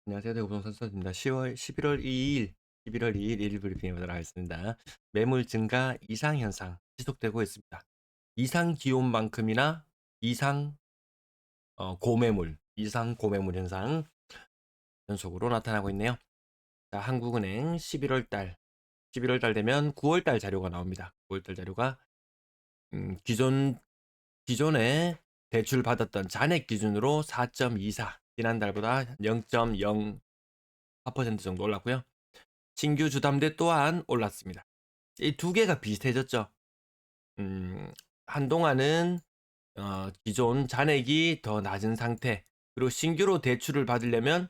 안녕하세요. 대구부동산 선입니다. 11월 2일, 11월 2일 일일 브리핑해 보도록 하겠습니다. 매물 증가 이상 현상 지속되고 있습니다. 이상 기온만큼이나 이상 고매물, 이상 고매물 현상 연속으로 나타나고 있네요. 자, 한국은행 11월 달 되면 9월 달 자료가 나옵니다. 9월 달 자료가 기존에 대출 받았던 잔액 기준으로 4.24, 지난달보다 0.04% 정도 올랐고요. 신규 주담대 또한 올랐습니다. 이 두 개가 비슷해졌죠. 한동안은 기존 잔액이 더 낮은 상태, 그리고 신규로 대출을 받으려면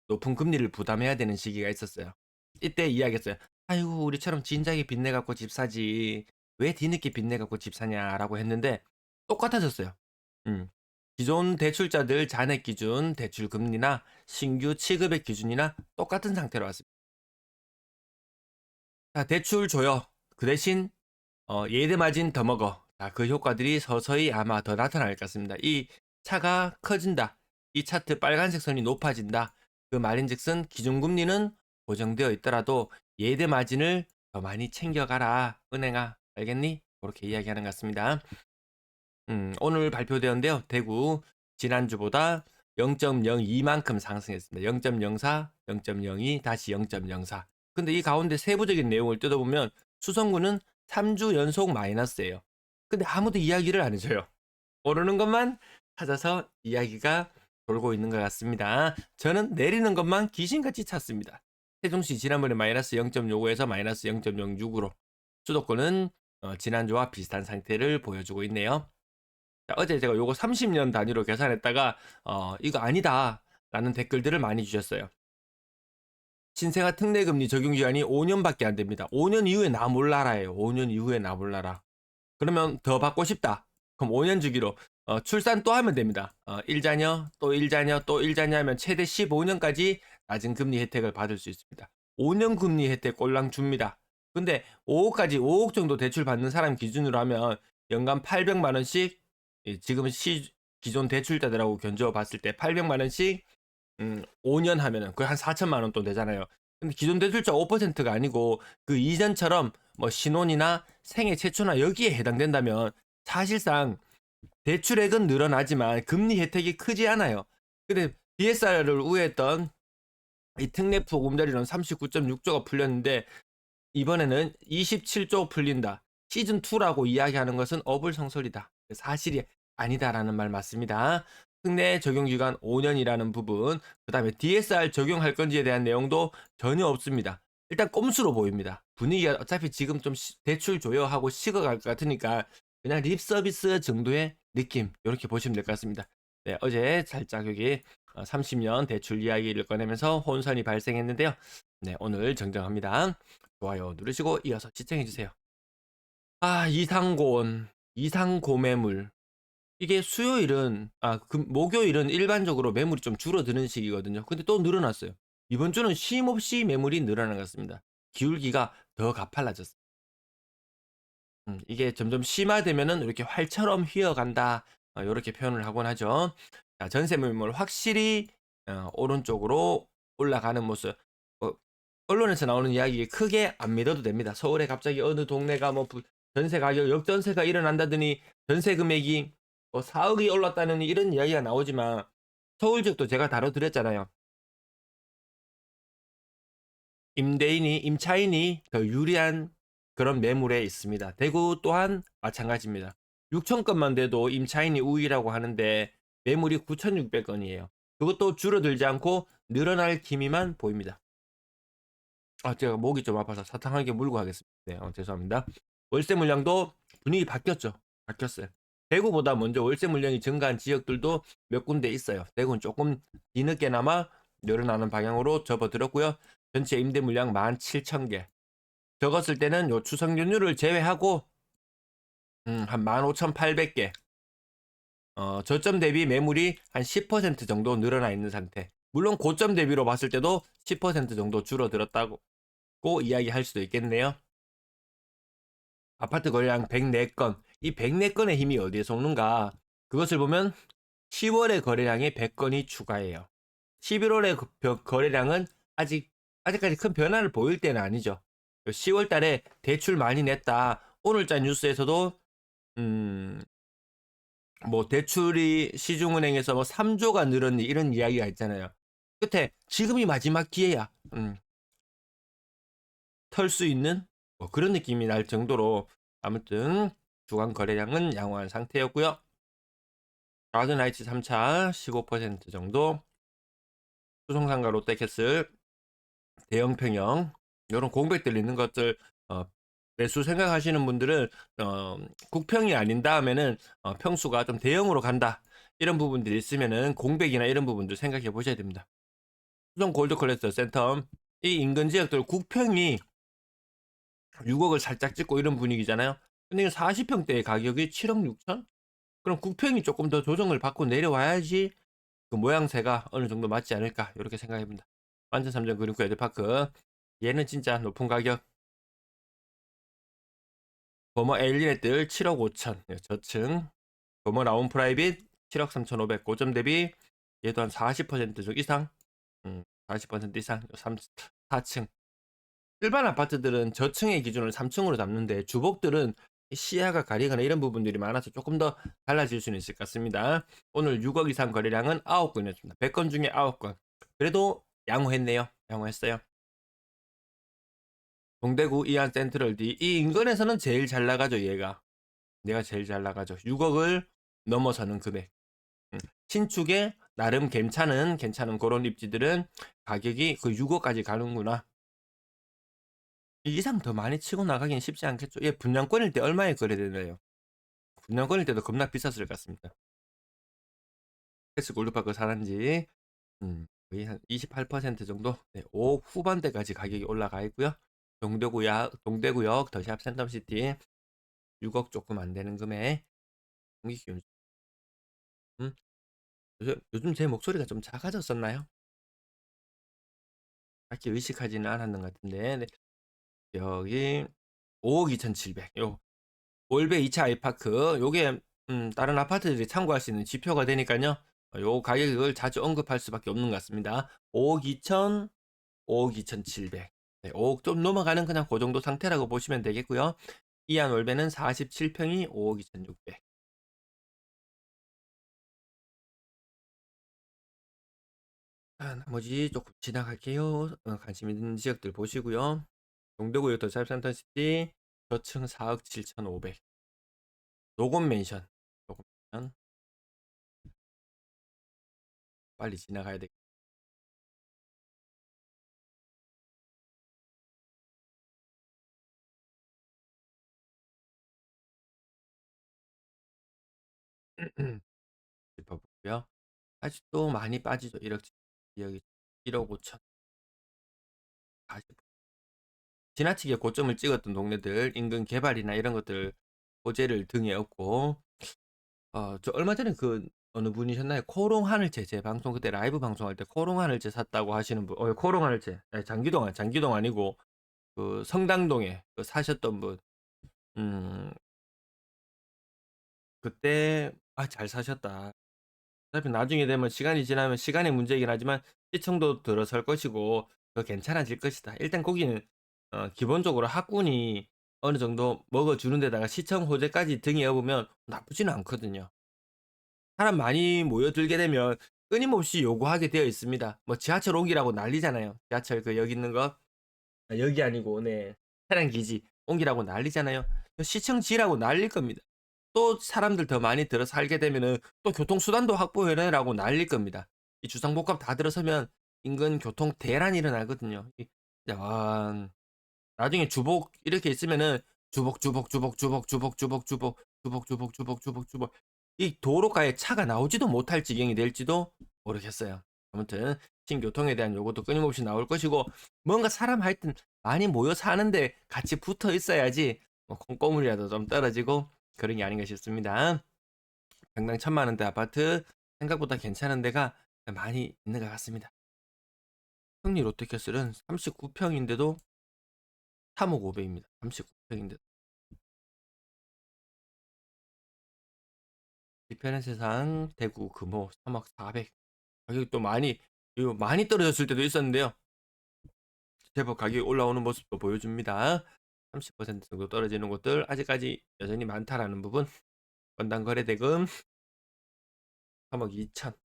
높은 금리를 부담해야 되는 시기가 있었어요. 이때 이야기했어요. 아이고, 우리처럼 진작에 빚내 갖고 집 사지 왜 뒤늦게 빚내 갖고 집 사냐라고 했는데 똑같아졌어요. 음. 기존 대출자들 잔액 기준, 대출 금리나 신규 취급액 기준이나 똑같은 상태로 왔습니다. 자, 대출 줘요. 그 대신 예대 마진 더 먹어. 자, 그 효과들이 서서히 아마 더 나타날 것 같습니다. 이 차가 커진다. 이 차트 빨간색 선이 높아진다. 그 말인즉슨 기준금리는 고정되어 있더라도 예대 마진을 더 많이 챙겨가라. 은행아, 알겠니? 그렇게 이야기하는 것 같습니다. 오늘 발표되었는데요. 대구 지난주보다 0.02만큼 상승했습니다. 0.04, 0.02, 다시 0.04. 근데 이 가운데 세부적인 내용을 뜯어보면 수성구는 3주 연속 마이너스예요. 근데 아무도 이야기를 안 해줘요. 오르는 것만 찾아서 이야기가 돌고 있는 것 같습니다. 저는 내리는 것만 귀신같이 찾습니다. 세종시 지난번에 마이너스 0.05에서 마이너스 0.06으로 수도권은 지난주와 비슷한 상태를 보여주고 있네요. 자, 어제 제가 요거 30년 단위로 계산했다가 이거 아니다 라는 댓글들을 많이 주셨어요. 신생아 특례금리 적용 기간이 5년밖에 안 됩니다. 5년 이후에 나 몰라라예요. 5년 이후에 나 몰라라. 그러면 더 받고 싶다. 그럼 5년 주기로 출산 또 하면 됩니다. 1자녀, 또 1자녀, 또 1자녀 하면 최대 15년까지 낮은 금리 혜택을 받을 수 있습니다. 5년 금리 혜택 꼴랑 줍니다. 근데 5억까지 5억 정도 대출 받는 사람 기준으로 하면 연간 800만 원씩, 지금 기존 대출자들하고 견주어 봤을 때 800만 원씩 5년 하면은 거의 한 4천만 원 돈 되잖아요. 근데 기존 대출자 5%가 아니고 그 이전처럼 뭐 신혼이나 생애 최초나 여기에 해당된다면 사실상 대출액은 늘어나지만 금리 혜택이 크지 않아요. 근데 DSR을 우회했던 이 특례프 보금자리론 39.6조가 풀렸는데 이번에는 27조 풀린다. 시즌2라고 이야기하는 것은 어불성설이다. 사실이 아니다라는 말 맞습니다. 특례 적용기간 5년이라는 부분, 그 다음에 DSR 적용할 건지에 대한 내용도 전혀 없습니다. 일단 꼼수로 보입니다. 분위기가 어차피 지금 좀 대출 줘요 하고 식어갈 것 같으니까 그냥 립 서비스 정도의 느낌, 이렇게 보시면 될 것 같습니다. 네, 어제 살짝 여기 30년 대출 이야기를 꺼내면서 혼선이 발생했는데요. 네, 오늘 정정합니다. 좋아요 누르시고 이어서 시청해주세요. 아, 이상고온, 이상고매물. 이게 수요일은, 목요일은 일반적으로 매물이 좀 줄어드는 시기거든요. 근데 또 늘어났어요. 이번 주는 쉼없이 매물이 늘어난 것 같습니다. 기울기가 더 가팔라졌어요. 이게 점점 심화되면은 이렇게 활처럼 휘어간다. 이렇게 표현을 하곤 하죠. 자, 전세 매물 확실히 오른쪽으로 올라가는 모습. 어, 언론에서 나오는 이야기 크게 안 믿어도 됩니다. 서울에 갑자기 어느 동네가 뭐 전세 가격 역전세가 일어난다더니 전세 금액이 뭐 4억이 올랐다는 이런 이야기가 나오지만 서울 지역도 제가 다뤄드렸잖아요. 임차인이 더 유리한 그런 매물에 있습니다. 대구 또한 마찬가지입니다. 6천 건만 돼도 임차인이 우위라고 하는데 매물이 9,600건이에요. 그것도 줄어들지 않고 늘어날 기미만 보입니다. 제가 목이 좀 아파서 사탕 한 개 물고 하겠습니다. 네, 죄송합니다. 월세 물량도 분위기 바뀌었죠. 바뀌었어요. 대구보다 먼저 월세 물량이 증가한 지역들도 몇 군데 있어요. 대구는 조금 뒤늦게나마 늘어나는 방향으로 접어들었고요. 전체 임대 물량 17,000개. 적었을 때는 요 추석 연휴를 제외하고 한 15,800개. 저점 대비 매물이 한 10% 정도 늘어나 있는 상태. 물론 고점 대비로 봤을 때도 10% 정도 줄어들었다고 이야기할 수도 있겠네요. 아파트 거래량 104건. 이 104건의 힘이 어디에 속는가? 그것을 보면 10월의 거래량에 100건이 추가해요. 11월에 거래량은 아직까지 큰 변화를 보일 때는 아니죠. 10월 달에 대출 많이 냈다. 오늘자 뉴스에서도 음, 뭐 대출이 시중은행에서 뭐 3조가 늘었니 이런 이야기가 있잖아요. 끝에 지금이 마지막 기회야. 털 수 있는 뭐 그런 느낌이 날 정도로 아무튼 주간 거래량은 양호한 상태였고요. 가든하이츠 3차 15% 정도, 수성상가 롯데캐슬 대형 평형 이런 공백들 있는 것들 어, 매수 생각하시는 분들은 국평이 아닌 다음에는 평수가 좀 대형으로 간다 이런 부분들이 있으면은 공백이나 이런 부분들 생각해 보셔야 됩니다. 수성 골드클래스 센텀 이 인근 지역들 국평이 6억을 살짝 찍고 이런 분위기잖아요. 근데 40평대의 가격이 7억 6천? 그럼 국평이 조금 더 조정을 받고 내려와야지 그 모양새가 어느 정도 맞지 않을까 이렇게 생각해봅니다. 완전 3점 그린코 에드파크 얘는 진짜 높은 가격. 버머 에일리넷들 7억 5천 저층. 버머 라운 프라이빗 7억 3,500 고점 대비 얘도 한 40% 이상 40% 이상 4층. 일반 아파트들은 저층의 기준을 3층으로 잡는데 주복들은 시야가 가리거나 이런 부분들이 많아서 조금 더 달라질 수는 있을 것 같습니다. 오늘 6억 이상 거래량은 9건이었습니다. 100건 중에 9건. 그래도 양호했네요. 양호했어요. 동대구 이안 센트럴 D 이 인근에서는 제일 잘 나가죠. 얘가 제일 잘 나가죠. 6억을 넘어서는 금액. 신축에 나름 괜찮은 그런 입지들은 가격이 그 6억까지 가는구나. 이 이상 더 많이 치고 나가긴 쉽지 않겠죠. 얘 분양권일 때 얼마에 거래되나요? 분양권일 때도 겁나 비쌌을 것 같습니다. 헬스 골드파크 사는지 거의 한 28% 정도, 네, 5억 후반대까지 가격이 올라가 있고요. 동대구역 더샵 센텀시티 6억 조금 안 되는 금액. 공기기준. 음, 요즘 제 목소리가 좀 작아졌었나요? 딱히 의식하지는 않았는 것 같은데. 네. 여기 5억 2,700. 요 올베 2차 아이파크 요게 다른 아파트들이 참고할 수 있는 지표가 되니까요. 요 가격을 자주 언급할 수밖에 없는 것 같습니다. 5억 2천, 5억 2,700. 네, 5억 좀 넘어가는 그냥 그 정도 상태라고 보시면 되겠고요. 이안 올베는 47평이 5억 2,600. 나머지 조금 지나갈게요. 관심 있는 지역들 보시고요. 동대구역 더 샵센터시티 저층 4억 7,500. 노건 맨션. 노건 맨션 빨리 지나가야 돼. 짚어보고요. 아직도 많이 빠지죠. 1억, 여기 1억 5천. 아직 지나치게 고점을 찍었던 동네들 인근 개발이나 이런 것들 호재를 등에 업고 저 얼마 전에 그 어느 분이셨나요? 코롱 하늘채 제 방송 그때 라이브 방송할 때 코롱 하늘채 샀다고 하시는 분. 코롱 하늘채. 아니, 장기동 아니고 그 성당동에 그 사셨던 분. 음, 그때 잘 사셨다. 어차피 나중에 되면 시간이 지나면 시간의 문제이긴 하지만 시청도 들어설 것이고 더 괜찮아질 것이다. 일단 거기는 기본적으로 학군이 어느 정도 먹어주는 데다가 시청 호재까지 등에 업으면 나쁘지는 않거든요. 사람 많이 모여들게 되면 끊임없이 요구하게 되어 있습니다. 뭐 지하철 옮기라고 난리잖아요. 지하철 그 여기 있는 거 여기 아니고 네 차량 기지 옮기라고 난리잖아요. 시청 지라고 난릴 겁니다. 또 사람들 더 많이 들어 살게 되면은 또 교통수단도 확보해내라고 난릴 겁니다. 이 주상복합 다 들어서면 인근 교통 대란이 일어나거든요. 와, 나중에 주복 이렇게 있으면은 주복 이 도로가에 차가 나오지도 못할 지경이 될지도 모르겠어요. 아무튼 신교통에 대한 요구도 끊임없이 나올 것이고 뭔가 사람 하여튼 많이 모여 사는데 같이 붙어 있어야지 뭐 콩고물이라도 좀 떨어지고 그런 게 아닌가 싶습니다. 당당 1,000만 원대 아파트 생각보다 괜찮은 데가 많이 있는 것 같습니다. 평리 롯데캐슬은 39평인데도 3억 5백입니다. 39평인데 뒤편의 세상 대구 금호 3억 400. 가격이 또 많이 이거 많이 떨어졌을 때도 있었는데요. 제법 가격이 올라오는 모습도 보여줍니다. 30% 정도 떨어지는 곳들 아직까지 여전히 많다라는 부분. 건당 거래대금 3억 2천.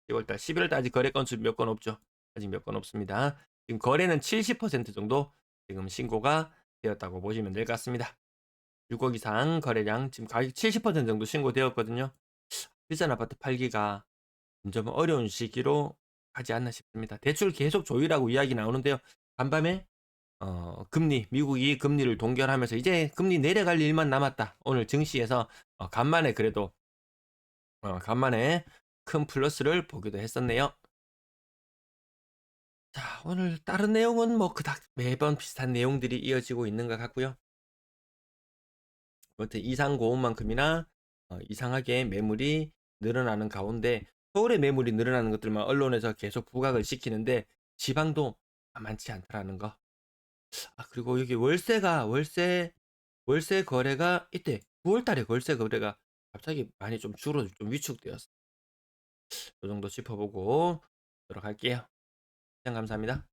10월달, 11월달 아직 거래 건수 몇 건 없죠. 아직 몇 건 없습니다. 지금 거래는 70% 정도 지금 신고가 되었다고 보시면 될 것 같습니다. 6억 이상 거래량 지금 가격 70% 정도 신고되었거든요. 비싼 아파트 팔기가 점점 어려운 시기로 가지 않나 싶습니다. 대출 계속 조율하고 이야기 나오는데요. 간밤에 금리, 미국이 금리를 동결하면서 이제 금리 내려갈 일만 남았다. 오늘 증시에서 간만에 그래도 간만에 큰 플러스를 보기도 했었네요. 자, 오늘 다른 내용은 뭐 그닥 매번 비슷한 내용들이 이어지고 있는 것 같고요. 아무튼 이상 고온만큼이나 이상하게 매물이 늘어나는 가운데 서울의 매물이 늘어나는 것들만 언론에서 계속 부각을 시키는데 지방도 만만치 않다라는 거. 그리고 여기 월세 거래가 이때 9월 달에 월세 거래가 갑자기 많이 좀 줄어 좀 위축되었어. 이 정도 짚어보고 들어갈게요. 시청 감사합니다.